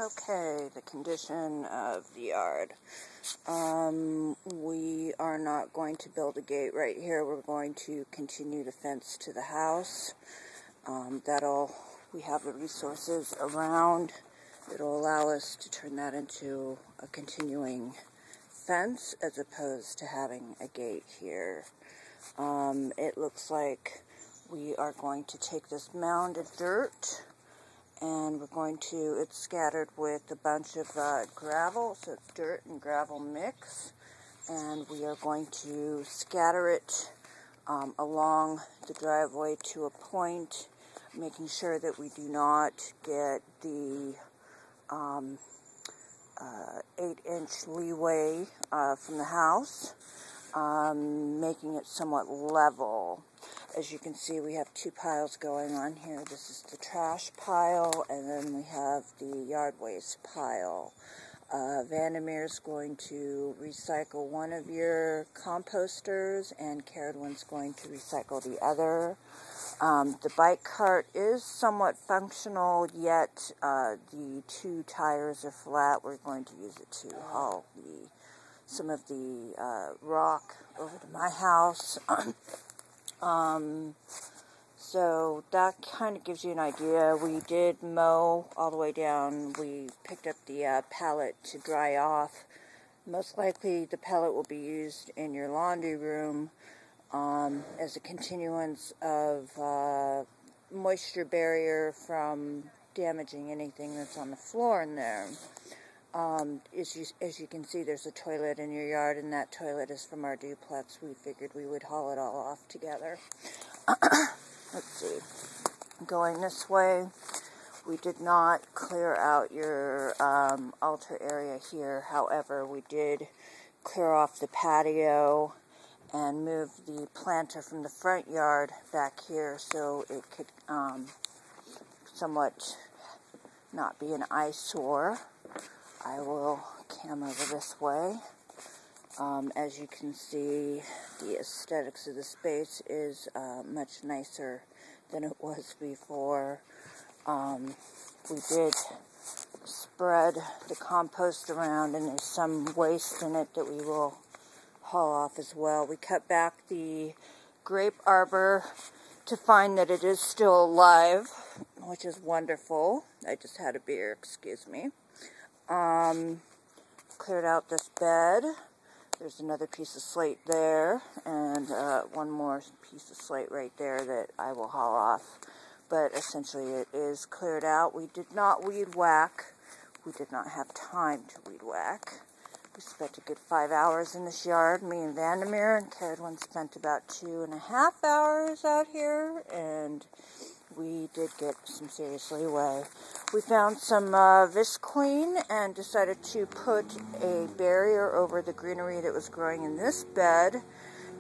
Okay, the condition of the yard. We are not going to build a gate right here. We're going to continue the fence to the house. We have the resources around that'll allow us to turn that into a continuing fence as opposed to having a gate here. It looks like we are going to take this mound of dirt and it's scattered with a bunch of gravel, so it's dirt and gravel mix, and we are going to scatter it along the driveway to a point, making sure that we do not get the 8-inch leeway from the house, making it somewhat level. As you can see, we have two piles going on here. This is the trash pile, and then we have the yard waste pile. Vandermeer's going to recycle one of your composters, and Carolyn's going to recycle the other. The bike cart is somewhat functional, yet the two tires are flat. We're going to use it to haul some of the rock over to my house. So that kind of gives you an idea. We did mow all the way down. We picked up the pallet to dry off. Most likely the pallet will be used in your laundry room as a continuance of moisture barrier from damaging anything that's on the floor in there. As you can see, there's a toilet in your yard, and that toilet is from our duplex. We figured we would haul it all off together. Let's see. Going this way, we did not clear out your altar area here. However, we did clear off the patio and move the planter from the front yard back here so it could somewhat not be an eyesore. I will cam over this way. As you can see, the aesthetics of the space is much nicer than it was before. We did spread the compost around, and there's some waste in it that we will haul off as well. We cut back the grape arbor to find that it is still alive, which is wonderful. I just had a beer, excuse me. Cleared out this bed. There's another piece of slate there, and one more piece of slate right there that I will haul off. But essentially it is cleared out. We did not weed whack. We did not have time to weed whack. We spent a good 5 hours in this yard, me and Vandermeer, and Carolyn spent about 2.5 hours out here, and we did get some serious leeway. We found some Visqueen and decided to put a barrier over the greenery that was growing in this bed,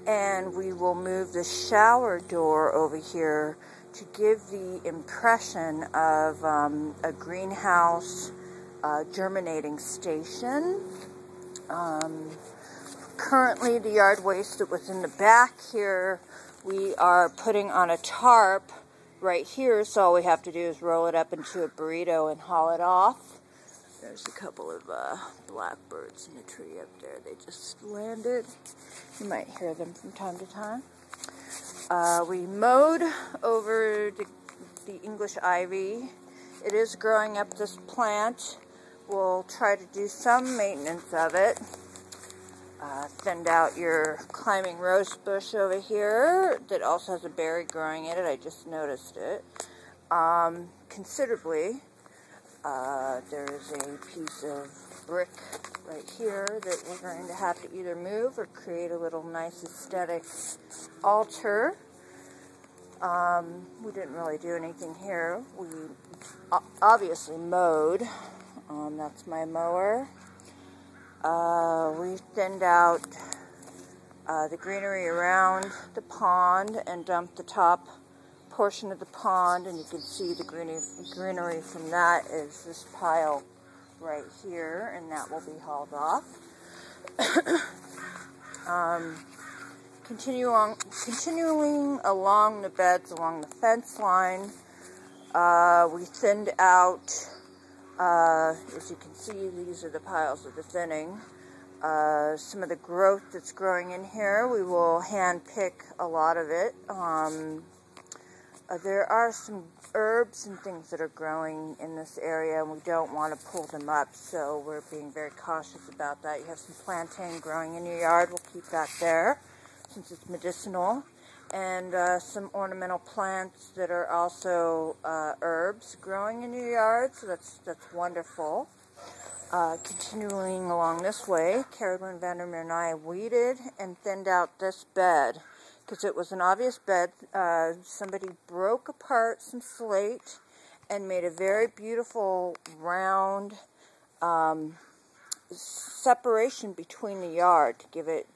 and we will move the shower door over here to give the impression of a greenhouse germinating station. Currently, the yard waste that was in the back here, we are putting on a tarp right here, so all we have to do is roll it up into a burrito and haul it off. There's a couple of blackbirds in the tree up there. They just landed. You might hear them from time to time. We mowed over the English ivy. It is growing up this plant. We'll try to do some maintenance of it. Thinned out your climbing rose bush over here that also has a berry growing in it. I just noticed it considerably. There's a piece of brick right here that we're going to have to either move or create a little nice aesthetic altar. We didn't really do anything here. We obviously mowed. That's my mower. We thinned out the greenery around the pond and dumped the top portion of the pond, and you can see the greenery from that is this pile right here, and that will be hauled off. Continuing along the beds along the fence line, we thinned out As you can see, these are the piles of the thinning. Some of the growth that's growing in here, we will hand pick a lot of it. There are some herbs and things that are growing in this area, and we don't want to pull them up, so we're being very cautious about that. You have some plantain growing in your yard, we'll keep that there since it's medicinal. And some ornamental plants that are also herbs growing in your yard, so that's wonderful. Continuing along this way, Carrie Lynn Vandermeer and I weeded and thinned out this bed because it was an obvious bed. Somebody broke apart some slate and made a very beautiful round separation between the yard to give it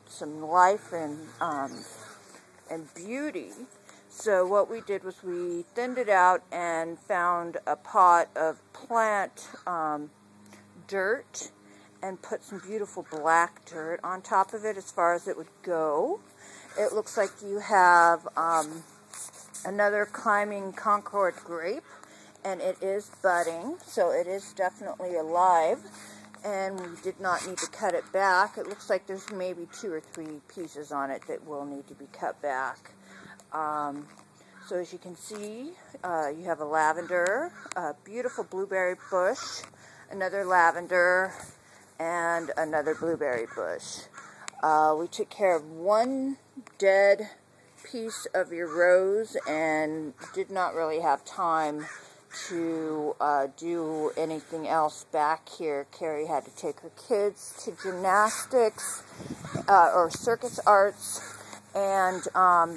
some life and beauty. So what we did was we thinned it out and found a pot of plant dirt and put some beautiful black dirt on top of it as far as it would go. It looks like you have another climbing Concord grape, and it is budding, so it is definitely alive. And we did not need to cut it back. It looks like there's maybe 2 or 3 pieces on it that will need to be cut back. So as you can see, you have a lavender, a beautiful blueberry bush, another lavender, and another blueberry bush. We took care of one dead piece of your rose and did not really have time to do anything else back here. Carrie had to take her kids to gymnastics or circus arts, and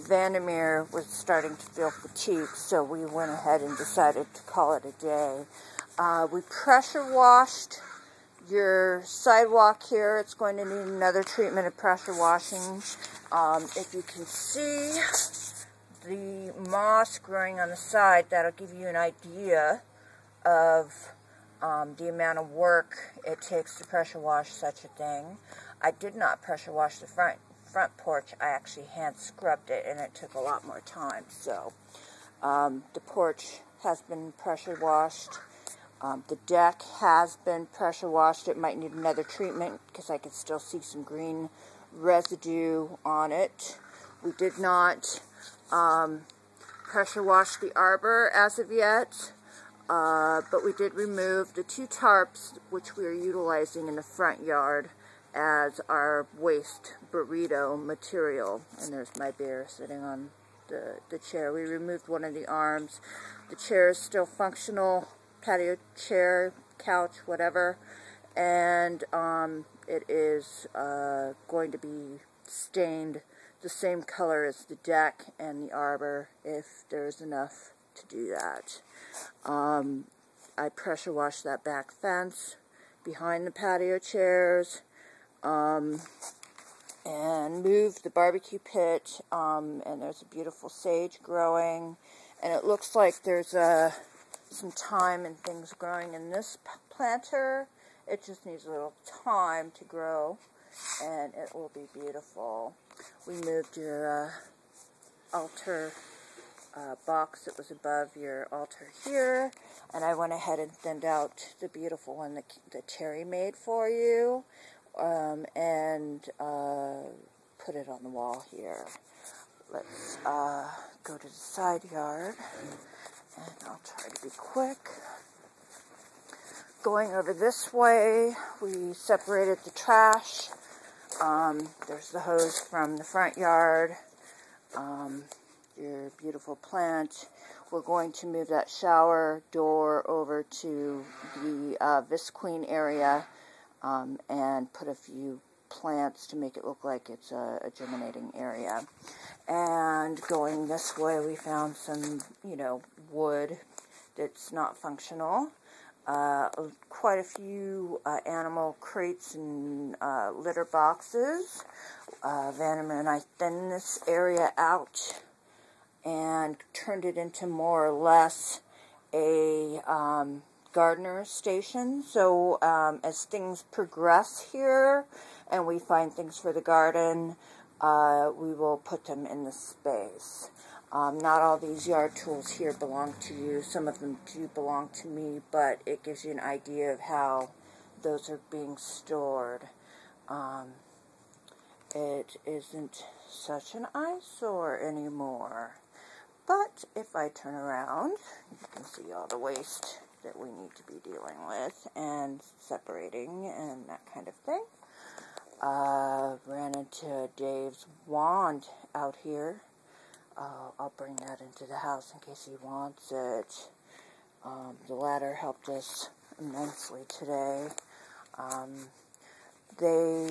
Vandermeer was starting to feel fatigued, so we went ahead and decided to call it a day. We pressure washed your sidewalk here. It's going to need another treatment of pressure washing. If you can see the moss growing on the side, that'll give you an idea of the amount of work it takes to pressure wash such a thing. I did not pressure wash the front porch. I actually hand scrubbed it, and it took a lot more time. So the porch has been pressure washed. The deck has been pressure washed. It might need another treatment because I can still see some green residue on it. We did not pressure wash the arbor as of yet, but we did remove the 2 tarps which we are utilizing in the front yard as our waste burrito material. And there's my bear sitting on the chair. We removed one of the arms. The chair is still functional, patio chair, couch, whatever, and it is going to be stained the same color as the deck and the arbor if there's enough to do that. I pressure washed that back fence behind the patio chairs, and moved the barbecue pit, and there's a beautiful sage growing, and it looks like there's some thyme and things growing in this planter. It just needs a little time to grow, and it will be beautiful. We moved your altar box that was above your altar here, and I went ahead and thinned out the beautiful one that Terry made for you, and put it on the wall here. Let's go to the side yard, and I'll try to be quick. Going over this way, we separated the trash. There's the hose from the front yard. Your beautiful plant. We're going to move that shower door over to the Visqueen area, and put a few plants to make it look like it's a germinating area. And going this way, we found some, wood that's not functional. Quite a few animal crates and litter boxes. Vandermeer and I thinned this area out and turned it into more or less a gardener station. So as things progress here and we find things for the garden, we will put them in the space. Not all these yard tools here belong to you. Some of them do belong to me, but it gives you an idea of how those are being stored. It isn't such an eyesore anymore. But if I turn around, you can see all the waste that we need to be dealing with and separating and that kind of thing. Ran into Dave's wand out here. I'll bring that into the house in case he wants it. The ladder helped us immensely today. They